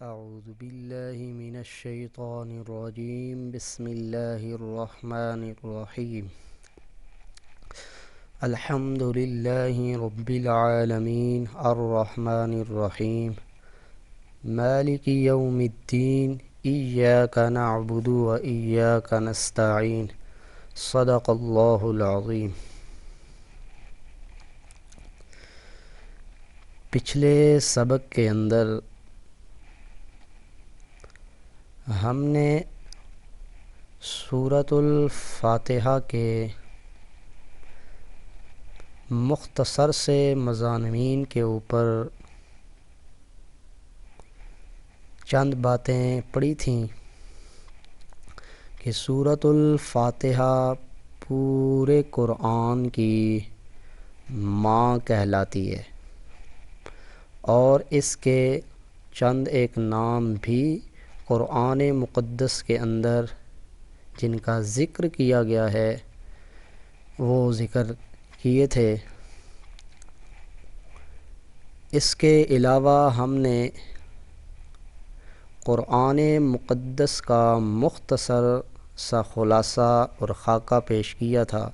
أعوذ بالله من الشيطان الرجيم بسم الله الرحمن الرحيم الحمد لله رب العالمين الرحمن الرحيم مالك يوم الدين إياك نعبد وإياك نستعين صدق الله العظيم۔ پچھلے سبق کے اندر ہم نے سورۃ الفاتحہ کے مختصر سے مضامین کے اوپر چند باتیں پڑھی تھیں کہ سورۃ الفاتحہ پورے قرآن کی ماں کہلاتی ہے، اور اس کے چند ایک نام بھی قرآن مقدس کے اندر جن کا ذکر کیا گیا ہے وہ ذکر کیے تھے۔ اس کے علاوہ ہم نے قرآن مقدس کا مختصر سا خلاصہ اور خاکہ پیش کیا تھا،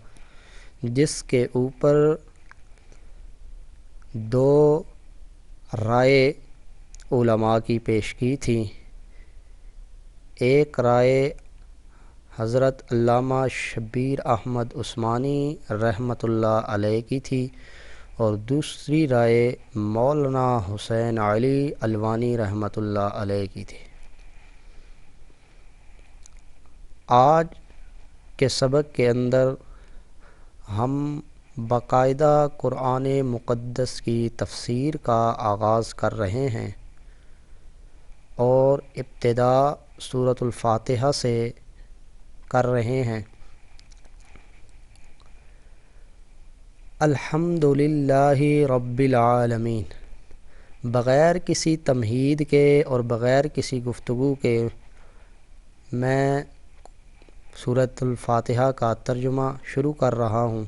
جس کے اوپر دو رائے علماء کی پیش کی تھی۔ ایک رائے حضرت علامہ شبیر احمد عثمانی رحمۃ اللہ علیہ کی تھی، اور دوسری رائے مولانا حسین علی الوانی رحمۃ اللہ علیہ کی تھی۔ آج کے سبق کے اندر ہم باقاعدہ قرآن مقدس کی تفسیر کا آغاز کر رہے ہیں، اور ابتدا سورۃ الفاتحہ سے کر رہے ہیں۔ الحمد للہ رب العالمین، بغیر کسی تمہید کے اور بغیر کسی گفتگو کے میں سورۃ الفاتحہ کا ترجمہ شروع کر رہا ہوں۔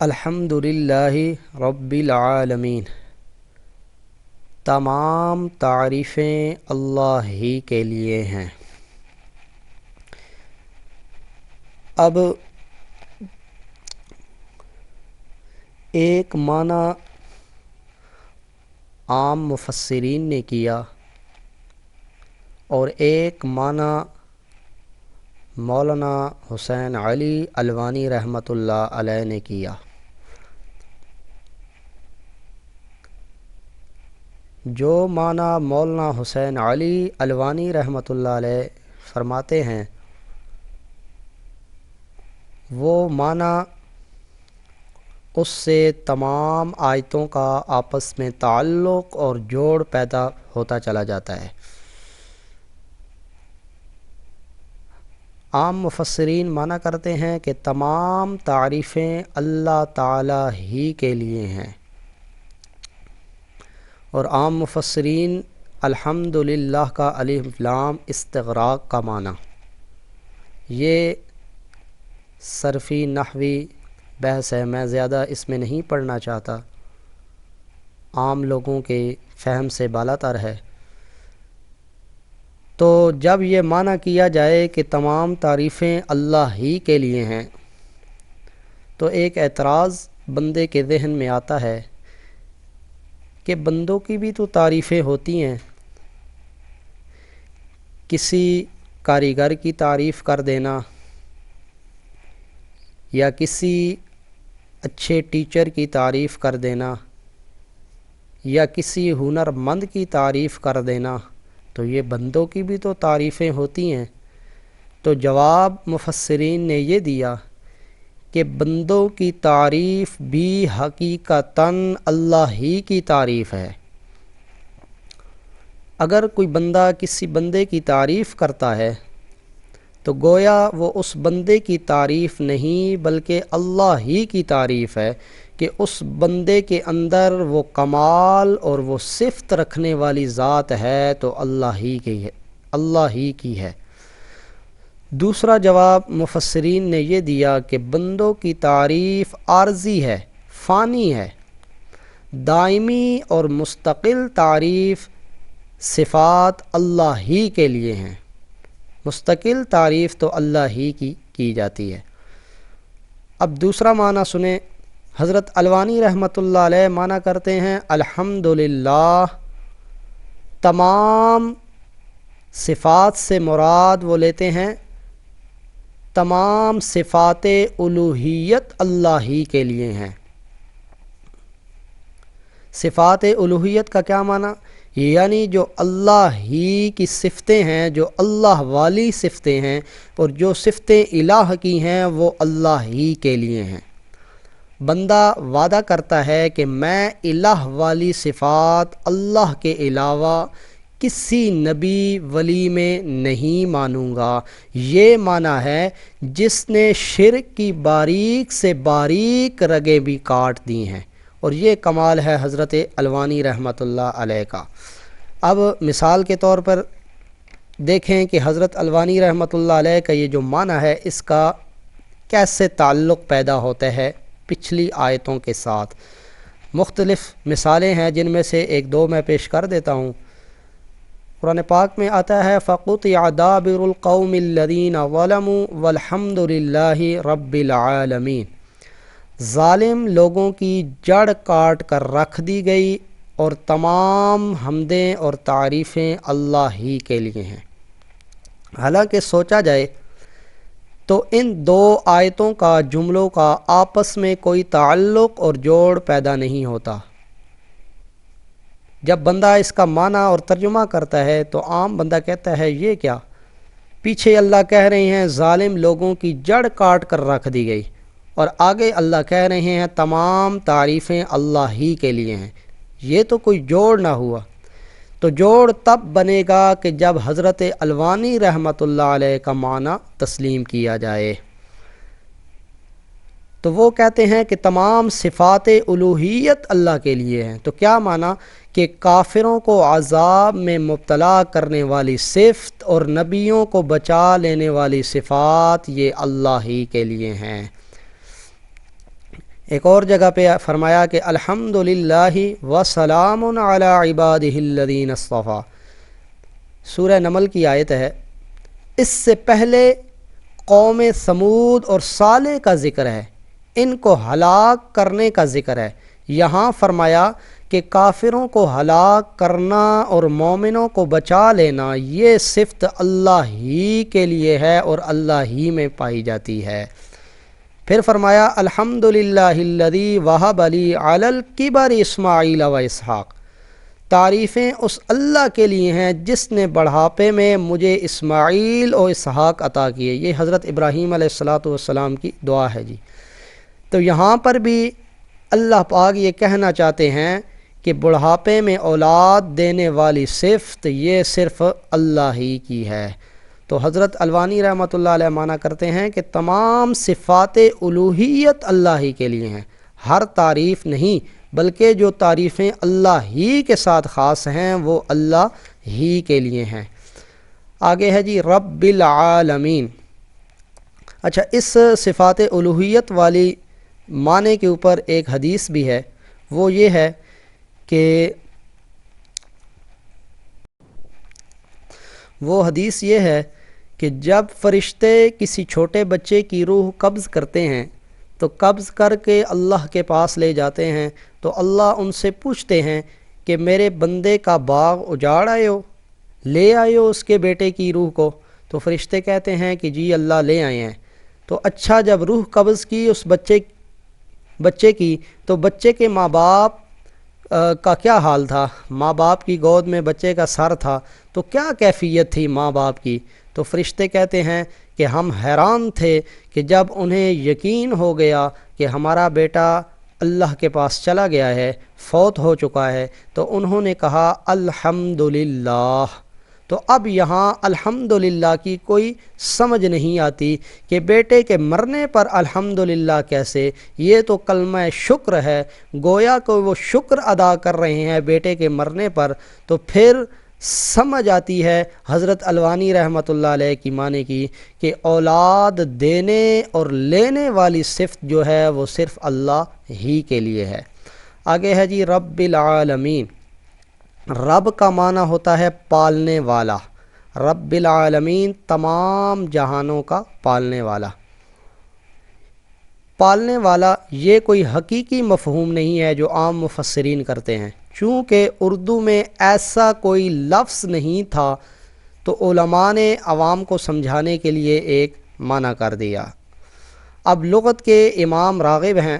الحمد للہ رب العالمین، تمام تعریفیں اللہ ہی کے لیے ہیں۔ اب ایک معنی عام مفسرین نے کیا، اور ایک معنی مولانا حسین علی الوانی رحمۃ اللہ علیہ نے کیا۔ جو معنی مولانا حسین علی الوانی رحمۃ اللہ علیہ فرماتے ہیں وہ معنی اس سے تمام آیتوں کا آپس میں تعلق اور جوڑ پیدا ہوتا چلا جاتا ہے۔ عام مفسرین معنی کرتے ہیں کہ تمام تعریفیں اللہ تعالی ہی کے لیے ہیں، اور عام مفسرین الحمدللہ کا الف لام استغراق کا معنی، یہ صرفی نحوی بحث ہے، میں زیادہ اس میں نہیں پڑھنا چاہتا، عام لوگوں کے فہم سے بالاتر ہے۔ تو جب یہ معنی کیا جائے کہ تمام تعریفیں اللہ ہی کے لیے ہیں، تو ایک اعتراض بندے کے ذہن میں آتا ہے کہ بندوں کی بھی تو تعریفیں ہوتی ہیں۔ کسی کاریگر کی تعریف کر دینا، یا کسی اچھے ٹیچر کی تعریف کر دینا، یا کسی ہنرمند کی تعریف کر دینا، تو یہ بندوں کی بھی تو تعریفیں ہوتی ہیں۔ تو جواب مفسرین نے یہ دیا کہ بندوں کی تعریف بھی حقیقتاً اللہ ہی کی تعریف ہے۔ اگر کوئی بندہ کسی بندے کی تعریف کرتا ہے تو گویا وہ اس بندے کی تعریف نہیں بلکہ اللہ ہی کی تعریف ہے کہ اس بندے کے اندر وہ کمال اور وہ صفت رکھنے والی ذات ہے تو اللہ ہی کی ہے۔ دوسرا جواب مفسرین نے یہ دیا کہ بندوں کی تعریف عارضی ہے، فانی ہے، دائمی اور مستقل تعریف صفات اللہ ہی کے لیے ہیں، مستقل تعریف تو اللہ ہی کی جاتی ہے۔ اب دوسرا معنی سنیں، حضرت الوانی رحمۃ اللہ علیہ معنی کرتے ہیں الحمدللہ، تمام صفات سے مراد وہ لیتے ہیں تمام صفات الوہیت اللہ ہی کے لیے ہیں۔ صفات الوہیت کا کیا معنی؟ یعنی جو اللہ ہی کی صفتیں ہیں، جو اللہ والی صفتیں ہیں، اور جو صفتیں الہ کی ہیں وہ اللہ ہی کے لیے ہیں۔ بندہ وعدہ کرتا ہے کہ میں الہ والی صفات اللہ کے علاوہ کسی نبی ولی میں نہیں مانوں گا۔ یہ معنی ہے جس نے شرک کی باریک سے باریک رگیں بھی کاٹ دی ہیں، اور یہ کمال ہے حضرت الوانی رحمۃ اللہ علیہ کا۔ اب مثال کے طور پر دیکھیں کہ حضرت الوانی رحمۃ اللہ علیہ کا یہ جو معنی ہے اس کا کیسے تعلق پیدا ہوتا ہے پچھلی آیتوں کے ساتھ۔ مختلف مثالیں ہیں جن میں سے ایک دو میں پیش کر دیتا ہوں۔ قرآن پاک میں آتا ہے فَقُطِعَ دَابِرُ الْقَوْمِ الَّذِينَ ظَلَمُوا وَالْحَمْدُ لِلَّهِ رَبِّ الْعَالَمِينَ، ظالم لوگوں کی جڑ کاٹ کر رکھ دی گئی اور تمام حمدیں اور تعریفیں اللہ ہی کے لیے ہیں۔ حالانکہ سوچا جائے تو ان دو آیتوں کا جملوں کا آپس میں کوئی تعلق اور جوڑ پیدا نہیں ہوتا۔ جب بندہ اس کا معنی اور ترجمہ کرتا ہے تو عام بندہ کہتا ہے یہ کیا؟ پیچھے اللہ کہہ رہے ہیں ظالم لوگوں کی جڑ کاٹ کر رکھ دی گئی، اور آگے اللہ کہہ رہے ہیں تمام تعریفیں اللہ ہی کے لیے ہیں۔ یہ تو کوئی جوڑ نہ ہوا۔ تو جوڑ تب بنے گا کہ جب حضرت الوانی رحمۃ اللہ علیہ کا معنی تسلیم کیا جائے۔ تو وہ کہتے ہیں کہ تمام صفات الوہیت اللہ کے لیے ہیں۔ تو کیا معنی؟ کہ کافروں کو عذاب میں مبتلا کرنے والی صفت اور نبیوں کو بچا لینے والی صفات یہ اللہ ہی کے لیے ہیں۔ ایک اور جگہ پہ فرمایا کہ الحمدللہ وسلام علی عبادہ الذین اصطفیٰ، سورہ نمل کی آیت ہے۔ اس سے پہلے قوم سمود اور صالح کا ذکر ہے، ان کو ہلاک کرنے کا ذکر ہے۔ یہاں فرمایا کہ کافروں کو ہلاک کرنا اور مومنوں کو بچا لینا یہ صفت اللہ ہی کے لیے ہے اور اللہ ہی میں پائی جاتی ہے۔ پھر فرمایا الحمدللہ الذی وہب لی علی الکبر اسماعیل و اسحاق، تعریفیں اس اللہ کے لیے ہیں جس نے بڑھاپے میں مجھے اسماعیل و اسحاق عطا کیے۔ یہ حضرت ابراہیم علیہ السلام کی دعا ہے جی۔ تو یہاں پر بھی اللہ پاک یہ کہنا چاہتے ہیں کہ بڑھاپے میں اولاد دینے والی صفت یہ صرف اللہ ہی کی ہے۔ تو حضرت الوانی رحمۃ اللہ علیہ معنی کرتے ہیں کہ تمام صفات الوہیت اللہ ہی کے لیے ہیں، ہر تعریف نہیں بلکہ جو تعریفیں اللہ ہی کے ساتھ خاص ہیں وہ اللہ ہی کے لیے ہیں۔ آگے ہے جی رب العالمین۔ اچھا، اس صفات الوہیت والی معنی کے اوپر ایک حدیث بھی ہے، وہ یہ ہے کہ وہ حدیث یہ ہے کہ جب فرشتے کسی چھوٹے بچے کی روح قبض کرتے ہیں تو قبض کر کے اللہ کے پاس لے جاتے ہیں، تو اللہ ان سے پوچھتے ہیں کہ میرے بندے کا باغ اجاڑ آئے ہو، لے آئے ہو اس کے بیٹے کی روح کو؟ تو فرشتے کہتے ہیں کہ جی اللہ لے آئے ہیں۔ تو اچھا، جب روح قبض کی اس بچے کی تو بچے کے ماں باپ کا کیا حال تھا؟ ماں باپ کی گود میں بچے کا سر تھا، تو کیا کیفیت تھی ماں باپ کی؟ تو فرشتے کہتے ہیں کہ ہم حیران تھے کہ جب انہیں یقین ہو گیا کہ ہمارا بیٹا اللہ کے پاس چلا گیا ہے، فوت ہو چکا ہے، تو انہوں نے کہا الحمدللہ۔ تو اب یہاں الحمدللہ کی کوئی سمجھ نہیں آتی کہ بیٹے کے مرنے پر الحمدللہ کیسے؟ یہ تو کلمہ شکر ہے، گویا کہ وہ شکر ادا کر رہے ہیں بیٹے کے مرنے پر۔ تو پھر سمجھ آتی ہے حضرت الوانی رحمۃ اللہ علیہ کی معنی کی کہ اولاد دینے اور لینے والی صفت جو ہے وہ صرف اللہ ہی کے لیے ہے۔ آگے ہے جی رب العالمین، رب کا معنی ہوتا ہے پالنے والا، رب العالمین تمام جہانوں کا پالنے والا۔ پالنے والا یہ کوئی حقیقی مفہوم نہیں ہے جو عام مفسرین کرتے ہیں، چونکہ اردو میں ایسا کوئی لفظ نہیں تھا تو علماء نے عوام کو سمجھانے کے لیے ایک معنی کر دیا۔ اب لغت کے امام راغب ہیں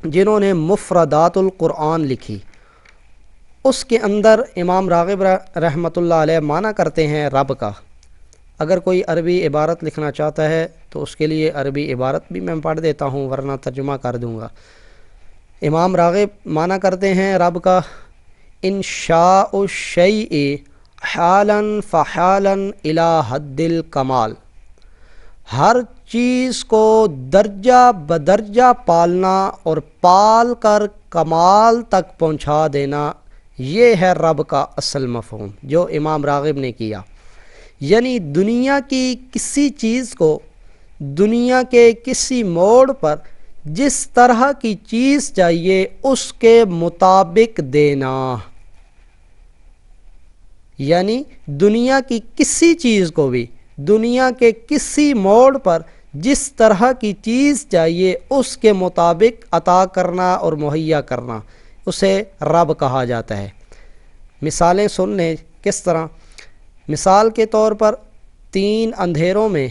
جنہوں نے مفردات القرآن لکھی، اس کے اندر امام راغب رحمۃ اللہ علیہ معنی کرتے ہیں رب کا۔ اگر کوئی عربی عبارت لکھنا چاہتا ہے تو اس کے لیے عربی عبارت بھی میں پڑھ دیتا ہوں، ورنہ ترجمہ کر دوں گا۔ امام راغب معنی کرتے ہیں رب کا انشاء الشیء حالا فحالا الی حد الکمال، ہر چیز کو درجہ بدرجہ پالنا اور پال کر کمال تک پہنچا دینا، یہ ہے رب کا اصل مفہوم جو امام راغب نے کیا۔ یعنی دنیا کی کسی چیز کو دنیا کے کسی موڑ پر جس طرح کی چیز چاہیے اس کے مطابق دینا، یعنی دنیا کی کسی چیز کو بھی دنیا کے کسی موڑ پر جس طرح کی چیز چاہیے اس کے مطابق عطا کرنا اور مہیا کرنا، اسے رب کہا جاتا ہے۔ مثالیں سن لیں کس طرح۔ مثال کے طور پر 3 اندھیروں میں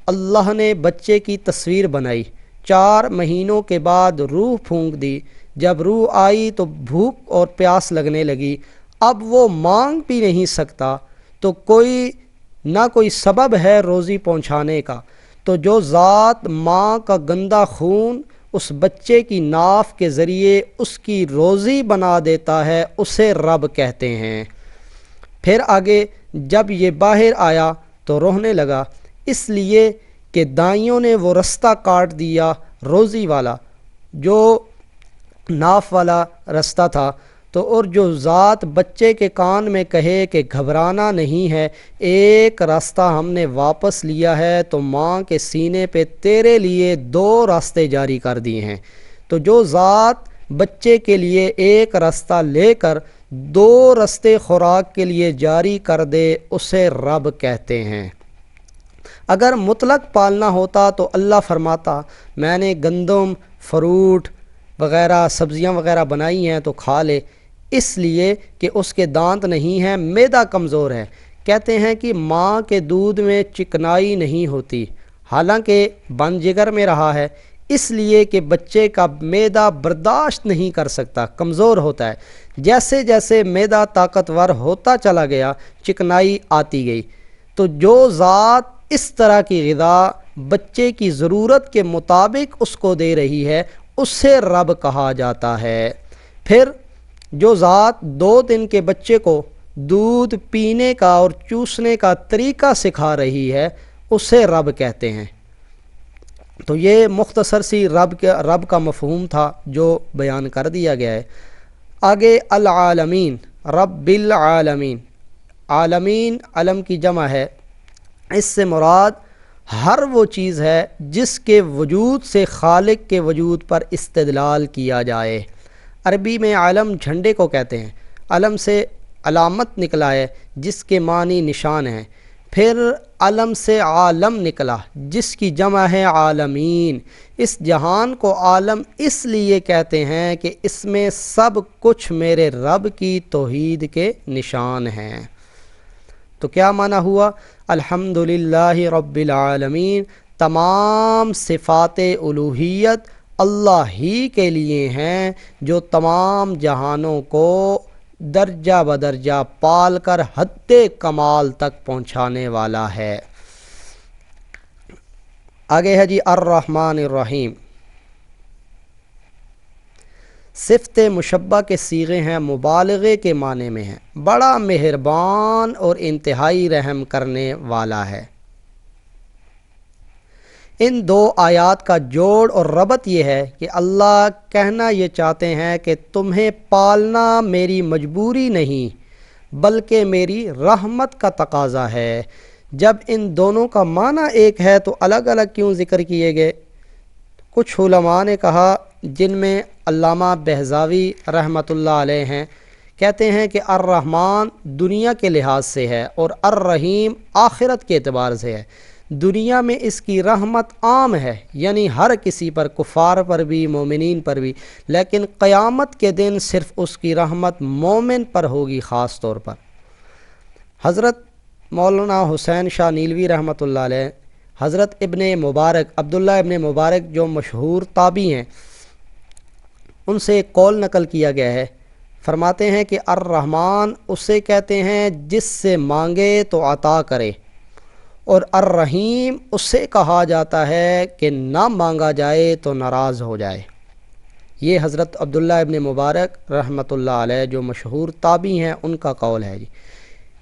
اللہ نے بچے کی تصویر بنائی، 4 مہینوں کے بعد روح پھونک دی، جب روح آئی تو بھوک اور پیاس لگنے لگی، اب وہ مانگ بھی نہیں سکتا تو نہ کوئی سبب ہے روزی پہنچانے کا، تو جو ذات ماں کا گندا خون اس بچے کی ناف کے ذریعے اس کی روزی بنا دیتا ہے اسے رب کہتے ہیں۔ پھر آگے جب یہ باہر آیا تو رونے لگا، اس لیے کہ دائیوں نے وہ رستہ کاٹ دیا روزی والا جو ناف والا رستہ تھا، تو اور جو ذات بچے کے کان میں کہے کہ گھبرانا نہیں ہے، ایک راستہ ہم نے واپس لیا ہے تو ماں کے سینے پہ تیرے لیے 2 راستے جاری کر دیے ہیں، تو جو ذات بچے کے لیے ایک راستہ لے کر 2 راستے خوراک کے لیے جاری کر دے اسے رب کہتے ہیں۔ اگر مطلق پالنا ہوتا تو اللہ فرماتا میں نے گندم، فروٹ وغیرہ سبزیاں وغیرہ بنائی ہیں تو کھا لے، اس لیے کہ اس کے دانت نہیں ہیں، معدہ کمزور ہے۔ کہتے ہیں کہ ماں کے دودھ میں چکنائی نہیں ہوتی، حالانکہ بن جگر میں رہا ہے، اس لیے کہ بچے کا معدہ برداشت نہیں کر سکتا، کمزور ہوتا ہے۔ جیسے جیسے معدہ طاقتور ہوتا چلا گیا چکنائی آتی گئی، تو جو ذات اس طرح کی غذا بچے کی ضرورت کے مطابق اس کو دے رہی ہے اسے رب کہا جاتا ہے۔ پھر جو ذات 2 دن کے بچے کو دودھ پینے کا اور چوسنے کا طریقہ سکھا رہی ہے اسے رب کہتے ہیں۔ تو یہ مختصر سی رب کا مفہوم تھا جو بیان کر دیا گیا ہے۔ آگے العالمین، رب العالمین، عالمین علم کی جمع ہے، اس سے مراد ہر وہ چیز ہے جس کے وجود سے خالق کے وجود پر استدلال کیا جائے۔ عربی میں علم جھنڈے کو کہتے ہیں، علم سے علامت نکلا ہے جس کے معنی نشان ہیں، پھر علم سے عالم نکلا جس کی جمع ہے عالمین۔ اس جہان کو عالم اس لیے کہتے ہیں کہ اس میں سب کچھ میرے رب کی توحید کے نشان ہیں۔ تو کیا معنی ہوا؟ الحمدللہ رب العالمین، تمام صفات الوہیت اللہ ہی کے لیے ہیں جو تمام جہانوں کو درجہ بدرجہ پال کر حد کمال تک پہنچانے والا ہے۔ آگے ہے جی الرحمن الرحیم، صفت مشبہ کے صیغے ہیں، مبالغے کے معنی میں ہیں، بڑا مہربان اور انتہائی رحم کرنے والا ہے۔ ان 2 آیات کا جوڑ اور ربط یہ ہے کہ اللہ کہنا یہ چاہتے ہیں کہ تمہیں پالنا میری مجبوری نہیں بلکہ میری رحمت کا تقاضا ہے۔ جب ان دونوں کا معنی ایک ہے تو الگ الگ کیوں ذکر کیے گئے؟ کچھ علماء نے کہا جن میں علامہ بہزاوی رحمۃ اللہ علیہ ہیں، کہتے ہیں کہ الرحمن دنیا کے لحاظ سے ہے اور الرحیم آخرت کے اعتبار سے ہے۔ دنیا میں اس کی رحمت عام ہے، یعنی ہر کسی پر، کفار پر بھی، مومنین پر بھی، لیکن قیامت کے دن صرف اس کی رحمت مومن پر ہوگی خاص طور پر۔ حضرت مولانا حسین شاہ نیلوی رحمۃ اللہ علیہ، حضرت ابن مبارک، عبداللہ ابن مبارک جو مشہور تابعی ہیں، ان سے ایک قول نقل کیا گیا ہے، فرماتے ہیں کہ الرحمن اسے کہتے ہیں جس سے مانگے تو عطا کرے، اور الرحیم اس سے کہا جاتا ہے کہ نہ مانگا جائے تو ناراض ہو جائے۔ یہ حضرت عبداللہ ابن مبارک رحمۃ اللہ علیہ جو مشہور تابعی ہیں ان کا قول ہے جی۔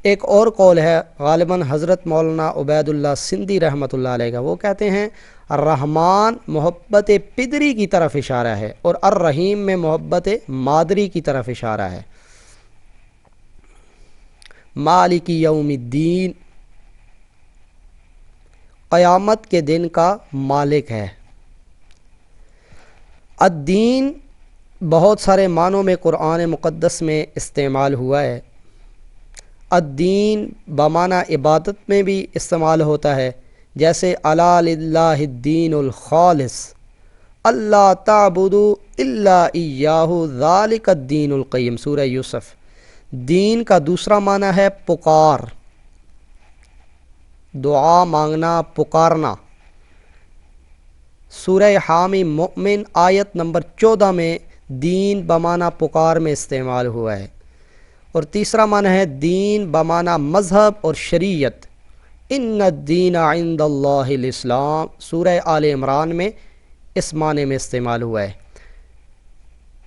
ایک اور قول ہے غالباً حضرت مولانا عبید اللہ سندھی رحمۃ اللہ علیہ کا، وہ کہتے ہیں الرحمن محبت پدری کی طرف اشارہ ہے اور الرحیم میں محبت مادری کی طرف اشارہ ہے۔ مالک یوم الدین قیامت کے دن کا مالک ہے۔ الدین بہت سارے معنوں میں قرآن مقدس میں استعمال ہوا ہے۔ الدین بمعنی عبادت میں بھی استعمال ہوتا ہے، جیسے الا للہ الدین الخالص، اللہ تعبدوا الا ایاہ ذالک الدین القیم، سورہ یوسف۔ دین کا دوسرا معنی ہے پکار، دعا مانگنا، پکارنا۔ سورہ حامی مؤمن آیت نمبر 14 میں دین بمعنی پکار میں استعمال ہوا ہے۔ اور تیسرا معنی ہے دین بمعنی مذہب اور شریعت، ان الدین عند اللہ الاسلام، سورہ آل عمران میں اس معنی میں استعمال ہوا ہے۔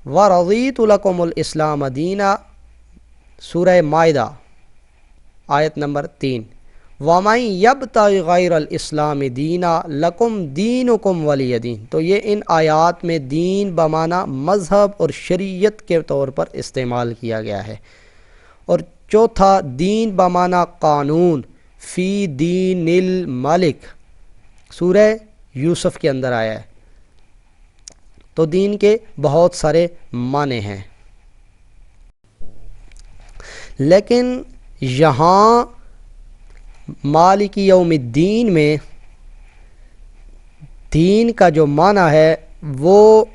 وَرَضِيتُ لَكُمُ الْإِسْلَامَ دِينًا، سورہ مائدہ آیت نمبر 3۔ وَمَن يَبْتَغِ غَيْرَ الْإِسْلَامِ دِينًا لَكُمْ دِينُكُمْ وَلِيَ دِين، تو یہ ان آیات میں دین بمعنی مذہب اور شریعت کے طور پر استعمال کیا گیا ہے۔ اور چوتھا دین بمعنی قانون، فی دین الملک، سورہ یوسف کے اندر آیا ہے۔ تو دین کے بہت سارے معنی ہیں، لیکن یہاں مالک یوم الدین میں دین کا جو معنی ہے وہ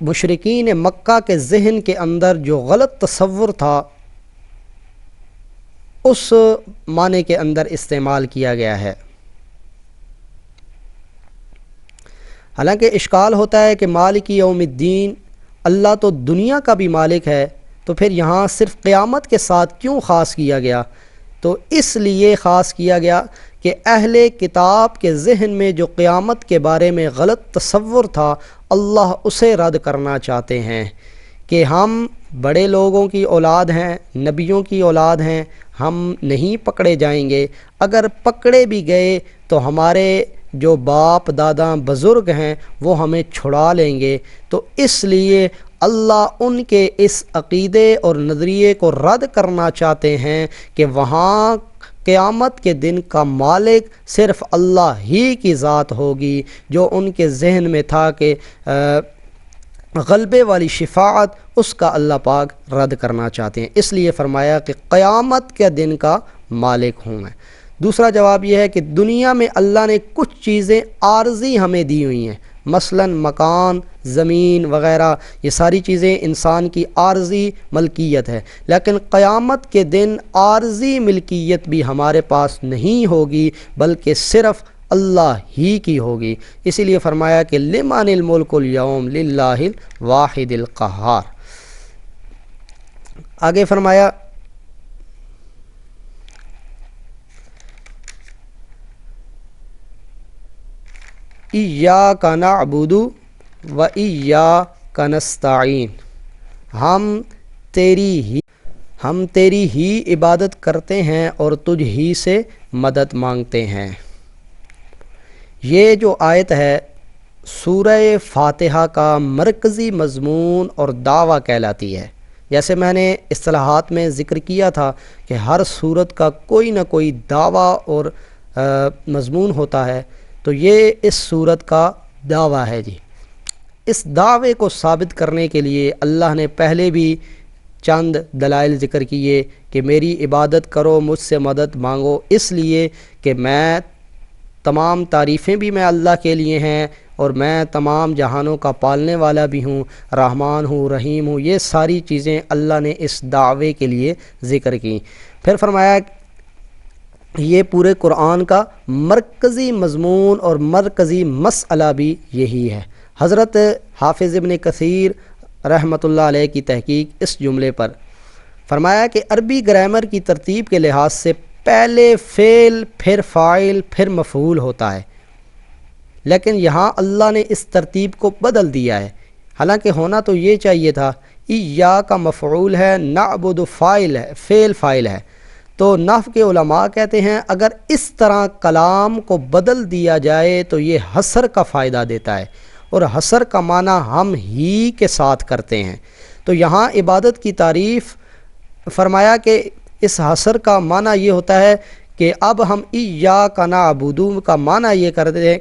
مشرکین مکہ کے ذہن کے اندر جو غلط تصور تھا اس معنی کے اندر استعمال کیا گیا ہے۔ حالانکہ اشکال ہوتا ہے کہ مالک یوم الدین، اللہ تو دنیا کا بھی مالک ہے، تو پھر یہاں صرف قیامت کے ساتھ کیوں خاص کیا گیا؟ تو اس لیے خاص کیا گیا کہ اہل کتاب کے ذہن میں جو قیامت کے بارے میں غلط تصور تھا، اللہ اسے رد کرنا چاہتے ہیں کہ ہم بڑے لوگوں کی اولاد ہیں، نبیوں کی اولاد ہیں، ہم نہیں پکڑے جائیں گے، اگر پکڑے بھی گئے تو ہمارے جو باپ دادا بزرگ ہیں وہ ہمیں چھڑا لیں گے۔ تو اس لیے اللہ ان کے اس عقیدے اور نظریے کو رد کرنا چاہتے ہیں کہ وہاں قیامت کے دن کا مالک صرف اللہ ہی کی ذات ہوگی، جو ان کے ذہن میں تھا کہ غلبے والی شفاعت اس کا اللہ پاک رد کرنا چاہتے ہیں۔ اس لیے فرمایا کہ قیامت کے دن کا مالک ہوں میں۔ دوسرا جواب یہ ہے کہ دنیا میں اللہ نے کچھ چیزیں عارضی ہمیں دی ہوئی ہیں، مثلا مکان، زمین وغیرہ، یہ ساری چیزیں انسان کی عارضی ملکیت ہے، لیکن قیامت کے دن عارضی ملکیت بھی ہمارے پاس نہیں ہوگی بلکہ صرف اللہ ہی کی ہوگی۔ اسی لیے فرمایا کہ لمن الملک اليوم للہ الواحد القہار۔ آگے فرمایا ایاک نعبد و ایاک نستعین، ہم تیری ہی عبادت کرتے ہیں اور تجھ ہی سے مدد مانگتے ہیں۔ یہ جو آیت ہے سورہ فاتحہ کا مرکزی مضمون اور دعویٰ کہلاتی ہے۔ جیسے میں نے اصطلاحات میں ذکر کیا تھا کہ ہر سورت کا کوئی نہ کوئی دعویٰ اور مضمون ہوتا ہے، تو یہ اس صورت کا دعویٰ ہے جی۔ اس دعوے کو ثابت کرنے کے لیے اللہ نے پہلے بھی چند دلائل ذکر کیے کہ میری عبادت کرو، مجھ سے مدد مانگو، اس لیے کہ میں تمام تعریفیں بھی میں اللہ کے لیے ہیں اور میں تمام جہانوں کا پالنے والا بھی ہوں، رحمان ہوں، رحیم ہوں۔ یہ ساری چیزیں اللہ نے اس دعوے کے لیے ذکر کی۔ پھر فرمایا یہ پورے قرآن کا مرکزی مضمون اور مرکزی مسئلہ بھی یہی ہے۔ حضرت حافظ ابن کثیر رحمۃ اللہ علیہ کی تحقیق اس جملے پر فرمایا کہ عربی گرامر کی ترتیب کے لحاظ سے پہلے فعل، پھر فاعل، پھر مفعول ہوتا ہے، لیکن یہاں اللہ نے اس ترتیب کو بدل دیا ہے۔ حالانکہ ہونا تو یہ چاہیے تھا، ایا کا مفعول ہے، نعبد فاعل ہے، فعل فاعل ہے۔ تو نحو کے علماء کہتے ہیں اگر اس طرح کلام کو بدل دیا جائے تو یہ حصر کا فائدہ دیتا ہے، اور حصر کا معنی ہم ہی کے ساتھ کرتے ہیں۔ تو یہاں عبادت کی تعریف فرمایا کہ اس حصر کا معنی یہ ہوتا ہے کہ اب ہم ایاک نعبد کا معنی یہ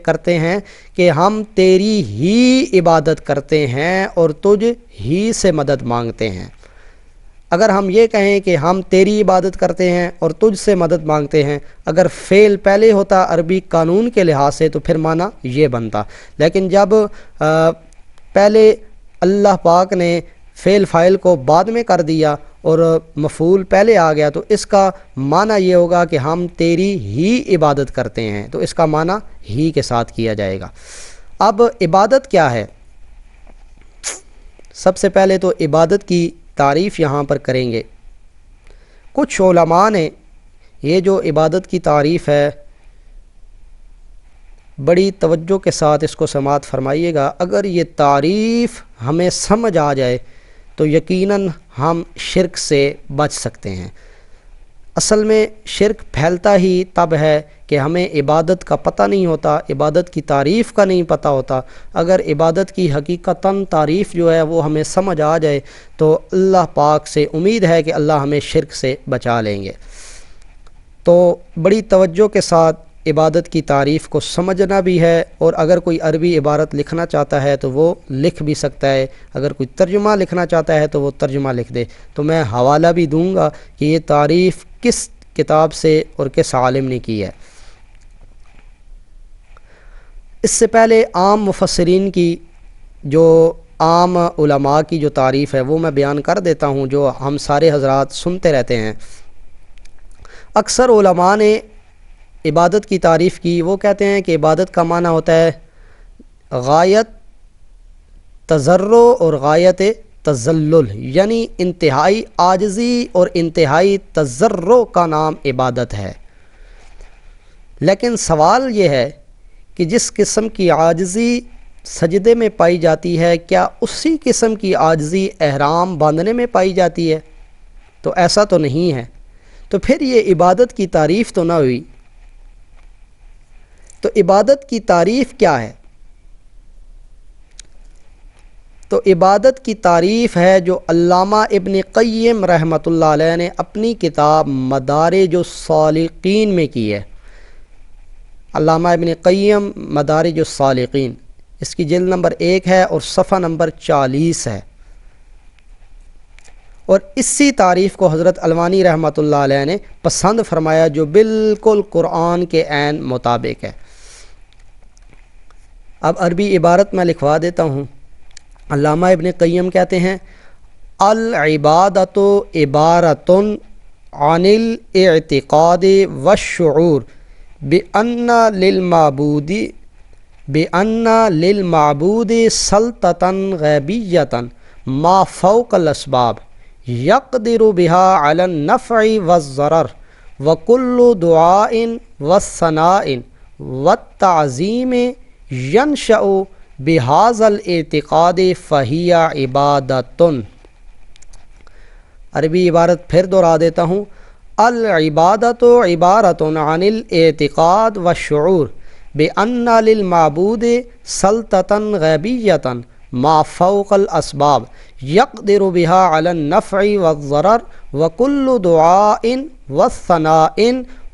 کرتے ہیں کہ ہم تیری ہی عبادت کرتے ہیں اور تجھ ہی سے مدد مانگتے ہیں۔ اگر ہم یہ کہیں کہ ہم تیری عبادت کرتے ہیں اور تجھ سے مدد مانگتے ہیں، اگر فعل پہلے ہوتا عربی قانون کے لحاظ سے تو پھر معنی یہ بنتا، لیکن جب پہلے اللہ پاک نے فعل فاعل کو بعد میں کر دیا اور مفعول پہلے آ گیا، تو اس کا معنی یہ ہوگا کہ ہم تیری ہی عبادت کرتے ہیں، تو اس کا معنی ہی کے ساتھ کیا جائے گا۔ اب عبادت کیا ہے؟ سب سے پہلے تو عبادت کی تعریف یہاں پر کریں گے۔ کچھ علماء نے یہ جو عبادت کی تعریف ہے بڑی توجہ کے ساتھ اس کو سماعت فرمائیے گا، اگر یہ تعریف ہمیں سمجھ آ جائے تو یقیناً ہم شرک سے بچ سکتے ہیں۔ اصل میں شرک پھیلتا ہی تب ہے کہ ہمیں عبادت کا پتہ نہیں ہوتا، عبادت کی تعریف کا نہیں پتہ ہوتا۔ اگر عبادت کی حقیقتاً تعریف جو ہے وہ ہمیں سمجھ آ جائے تو اللہ پاک سے امید ہے کہ اللہ ہمیں شرک سے بچا لیں گے۔ تو بڑی توجہ کے ساتھ عبادت کی تعریف کو سمجھنا بھی ہے، اور اگر کوئی عربی عبارت لکھنا چاہتا ہے تو وہ لکھ بھی سکتا ہے، اگر کوئی ترجمہ لکھنا چاہتا ہے تو وہ ترجمہ لکھ دے۔ تو میں حوالہ بھی دوں گا کہ یہ تعریف کس کتاب سے اور کس عالم نے کی ہے۔ اس سے پہلے عام مفسرین کی، جو عام علماء کی جو تعریف ہے وہ میں بیان کر دیتا ہوں، جو ہم سارے حضرات سنتے رہتے ہیں۔ اکثر علماء نے عبادت کی تعریف کی، وہ کہتے ہیں کہ عبادت کا معنی ہوتا ہے غایت تضرع اور غایت تذلل، یعنی انتہائی عاجزی اور انتہائی تضرع کا نام عبادت ہے۔ لیکن سوال یہ ہے کہ جس قسم کی عاجزی سجدے میں پائی جاتی ہے، کیا اسی قسم کی عاجزی احرام باندھنے میں پائی جاتی ہے؟ تو ایسا تو نہیں ہے، تو پھر یہ عبادت کی تعریف تو نہ ہوئی۔ تو عبادت کی تعریف کیا ہے؟ تو عبادت کی تعریف ہے جو علامہ ابن قیم رحمۃ اللہ علیہ نے اپنی کتاب مدارج السالکین میں کی ہے۔ علامہ ابن قیم مدارج السالکین، اس کی جلد نمبر 1 ہے اور صفحہ نمبر 40 ہے، اور اسی تعریف کو حضرت الوانی رحمۃ اللہ علیہ نے پسند فرمایا، جو بالکل قرآن کے عین مطابق ہے۔ اب عربی عبارت میں لکھوا دیتا ہوں۔ علامہ ابن قیم کہتے ہیں العبادۃ عبارۃ عن الاعتقاد والشعور بأن للمعبود سلطة غیبیۃ ما فوق الاسباب يقدر بها على النفع والضرر وكل دعاء والثناء والتعظیم ينشأ بهذا الاعتقاد فهي عبادۃ۔ عربی عبارت پھر دہرا دیتا ہوں۔ العبادۃ عبارۃ عن الاعتقاد والشعور بأن للمعبود سلطة غیبیۃ ما فوق الاسباب يقدر بها على النفع والضرر وكل دعاء والثناء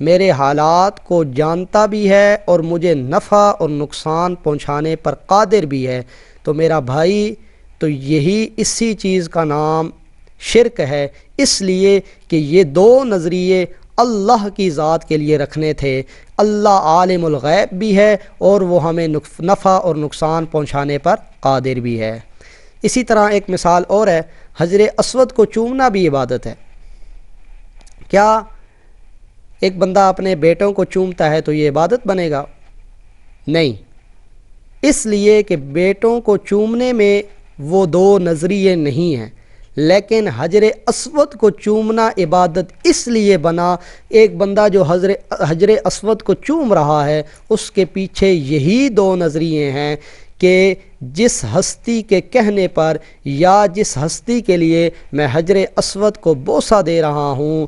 میرے حالات کو جانتا بھی ہے اور مجھے نفع اور نقصان پہنچانے پر قادر بھی ہے، تو میرا بھائی تو یہی اسی چیز کا نام شرک ہے، اس لیے کہ یہ دو نظریے اللہ کی ذات کے لیے رکھنے تھے۔ اللہ عالم الغیب بھی ہے اور وہ ہمیں نفع اور نقصان پہنچانے پر قادر بھی ہے۔ اسی طرح ایک مثال اور ہے، حجر اسود کو چومنا بھی عبادت ہے۔ کیا ایک بندہ اپنے بیٹوں کو چومتا ہے تو یہ عبادت بنے گا؟ نہیں، اس لیے کہ بیٹوں کو چومنے میں وہ دو نظریے نہیں ہیں، لیکن حجر اسود کو چومنا عبادت اس لیے بنا، ایک بندہ جو حجر اسود کو چوم رہا ہے اس کے پیچھے یہی دو نظریے ہیں کہ جس ہستی کے کہنے پر یا جس ہستی کے لیے میں حجر اسود کو بوسہ دے رہا ہوں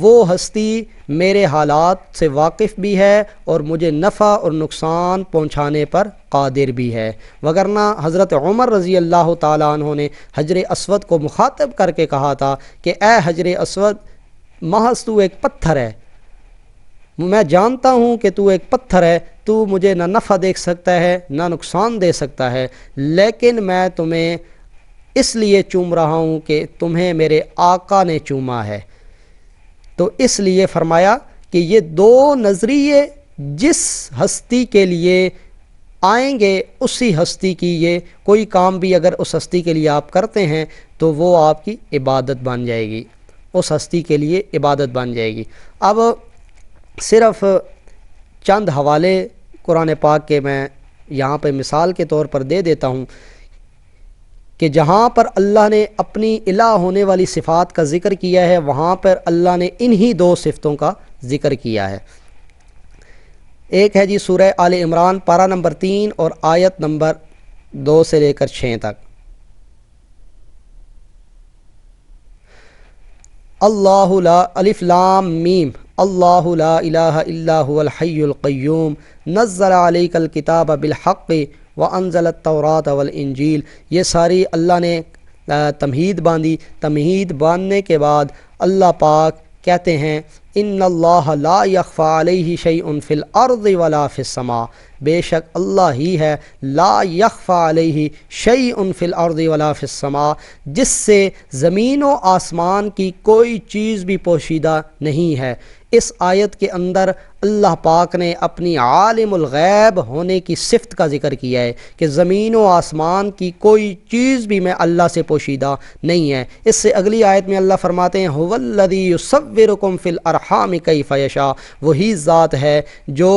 وہ ہستی میرے حالات سے واقف بھی ہے اور مجھے نفع اور نقصان پہنچانے پر قادر بھی ہے۔ وگرنہ حضرت عمر رضی اللہ تعالیٰ عنہ نے حجر اسود کو مخاطب کر کے کہا تھا کہ اے حجر اسود، محض تو ایک پتھر ہے، میں جانتا ہوں کہ تو ایک پتھر ہے، تو مجھے نہ نفع دے سکتا ہے نہ نقصان دے سکتا ہے، لیکن میں تمہیں اس لیے چوم رہا ہوں کہ تمہیں میرے آقا نے چوما ہے۔ تو اس لیے فرمایا کہ یہ دو نظریے جس ہستی کے لیے آئیں گے اسی ہستی کی یہ کوئی کام بھی اگر اس ہستی کے لیے آپ کرتے ہیں تو وہ آپ کی عبادت بن جائے گی، اس ہستی کے لیے عبادت بن جائے گی۔ اب صرف چند حوالے قرآن پاک کے میں یہاں پہ مثال کے طور پر دے دیتا ہوں کہ جہاں پر اللہ نے اپنی الہ ہونے والی صفات کا ذکر کیا ہے وہاں پر اللہ نے انہی دو صفتوں کا ذکر کیا ہے۔ ایک ہے جی سورہ آل عمران پارہ نمبر 3 اور آیت نمبر 2 سے لے کر 6 تک۔ اللہ لا الف لام میم اللہ لا الہ الا هو الحی القیوم نزل علیک الکتاب بالحق وانزل التوراۃ والانجیل۔ یہ ساری اللہ نے تمہید باندھی، تمہید باندھنے کے بعد اللہ پاک کہتے ہیں ان اللہ لا یخفی علیہ شیء فی الارض ولا فی السماء، بے شک اللہ ہی ہے لا یخفی علیہ شیء فی الارض ولا فی السماء، جس سے زمین و آسمان کی کوئی چیز بھی پوشیدہ نہیں ہے۔ اس آیت کے اندر اللہ پاک نے اپنی عالم الغیب ہونے کی صفت کا ذکر کیا ہے کہ زمین و آسمان کی کوئی چیز بھی میں اللہ سے پوشیدہ نہیں ہے۔ اس سے اگلی آیت میں اللہ فرماتے ہیں هو الذی یصورکم فی الارحام کیف یشاء، وہی ذات ہے جو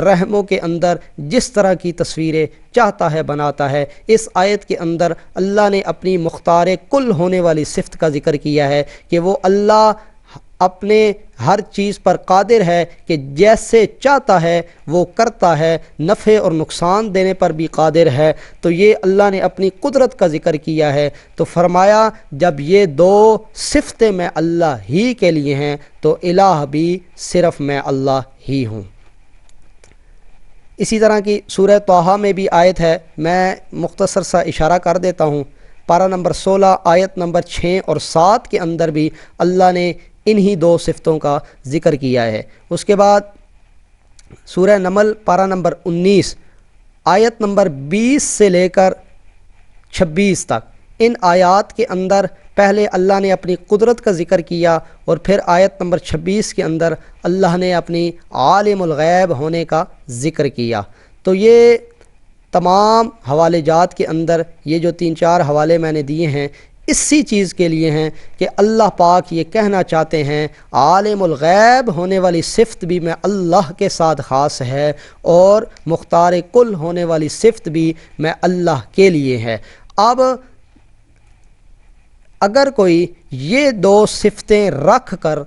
رحموں کے اندر جس طرح کی تصویریں چاہتا ہے بناتا ہے۔ اس آیت کے اندر اللہ نے اپنی مختار کل ہونے والی صفت کا ذکر کیا ہے کہ وہ اللہ اپنے ہر چیز پر قادر ہے کہ جیسے چاہتا ہے وہ کرتا ہے، نفع اور نقصان دینے پر بھی قادر ہے۔ تو یہ اللہ نے اپنی قدرت کا ذکر کیا ہے، تو فرمایا جب یہ دو صفتیں میں اللہ ہی کے لیے ہیں تو الہ بھی صرف میں اللہ ہی ہوں۔ اسی طرح کی سورہ طٰہٰ میں بھی آیت ہے، میں مختصر سا اشارہ کر دیتا ہوں۔ پارہ نمبر 16 آیت نمبر 6 اور 7 کے اندر بھی اللہ نے انہی دو صفتوں کا ذکر کیا ہے۔ اس کے بعد سورہ نمل پارہ نمبر 19 آیت نمبر 20 سے لے کر 26 تک، ان آیات کے اندر پہلے اللہ نے اپنی قدرت کا ذکر کیا اور پھر آیت نمبر 26 کے اندر اللہ نے اپنی عالم الغیب ہونے کا ذکر کیا۔ تو یہ تمام حوالے جات کے اندر یہ جو 3-4 حوالے میں نے دیے ہیں اسی چیز کے لیے ہیں کہ اللہ پاک یہ کہنا چاہتے ہیں عالم الغیب ہونے والی صفت بھی میں اللہ کے ساتھ خاص ہے اور مختار کل ہونے والی صفت بھی میں اللہ کے لیے ہے۔ اب اگر کوئی یہ دو صفتیں رکھ کر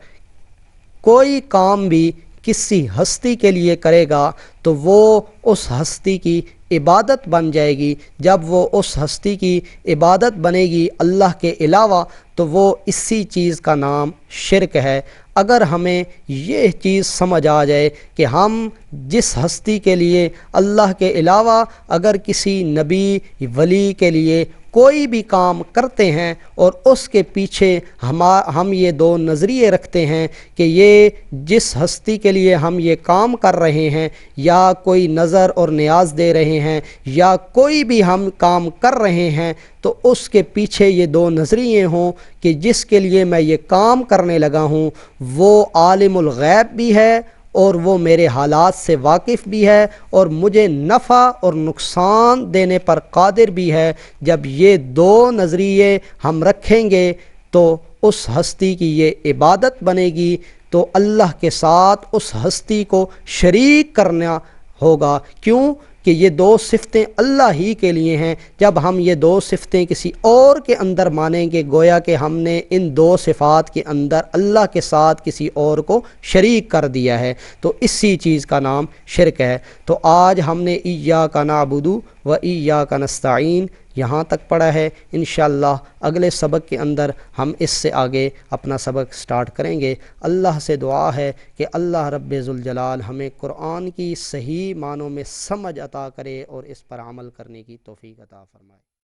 کوئی کام بھی کسی ہستی کے لیے کرے گا تو وہ اس ہستی کی عبادت بن جائے گی۔ جب وہ اس ہستی کی عبادت بنے گی اللہ کے علاوہ تو وہ اسی چیز کا نام شرک ہے۔ اگر ہمیں یہ چیز سمجھ آ جائے کہ ہم جس ہستی کے لیے اللہ کے علاوہ اگر کسی نبی ولی کے لیے کوئی بھی کام کرتے ہیں اور اس کے پیچھے ہم یہ دو نظریے رکھتے ہیں کہ یہ جس ہستی کے لیے ہم یہ کام کر رہے ہیں یا کوئی نظر اور نیاز دے رہے ہیں یا کوئی بھی ہم کام کر رہے ہیں تو اس کے پیچھے یہ دو نظریے ہوں کہ جس کے لیے میں یہ کام کرنے لگا ہوں وہ عالم الغیب بھی ہے اور وہ میرے حالات سے واقف بھی ہے اور مجھے نفع اور نقصان دینے پر قادر بھی ہے۔ جب یہ دو نظریے ہم رکھیں گے تو اس ہستی کی یہ عبادت بنے گی، تو اللہ کے ساتھ اس ہستی کو شریک کرنا ہوگا۔ کیوں کہ یہ دو صفتیں اللہ ہی کے لیے ہیں۔ جب ہم یہ دو صفتیں کسی اور کے اندر مانیں گے گویا کہ ہم نے ان دو صفات کے اندر اللہ کے ساتھ کسی اور کو شریک کر دیا ہے، تو اسی چیز کا نام شرک ہے۔ تو آج ہم نے ایاک نعبد و ایاک نستعین یہاں تک پڑھا ہے۔ انشاءاللہ اگلے سبق کے اندر ہم اس سے آگے اپنا سبق سٹارٹ کریں گے۔ اللہ سے دعا ہے کہ اللہ رب ذوالجلال ہمیں قرآن کی صحیح معنوں میں سمجھ عطا کرے اور اس پر عمل کرنے کی توفیق عطا فرمائے۔